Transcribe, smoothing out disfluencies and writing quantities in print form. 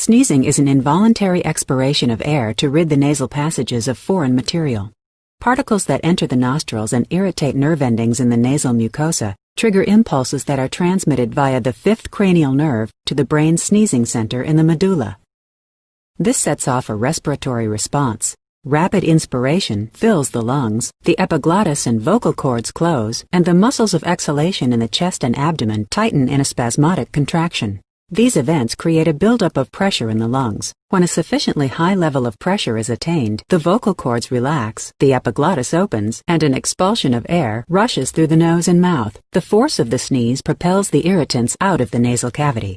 Sneezing is an involuntary expiration of air to rid the nasal passages of foreign material. Particles that enter the nostrils and irritate nerve endings in the nasal mucosa trigger impulses that are transmitted via the fifth cranial nerve to the brain's sneezing center in the medulla. This sets off a respiratory response. Rapid inspiration fills the lungs, the epiglottis and vocal cords close, and the muscles of exhalation in the chest and abdomen tighten in a spasmodic contraction. These events create a buildup of pressure in the lungs. When a sufficiently high level of pressure is attained, the vocal cords relax, the epiglottis opens, and an expulsion of air rushes through the nose and mouth. The force of the sneeze propels the irritants out of the nasal cavity.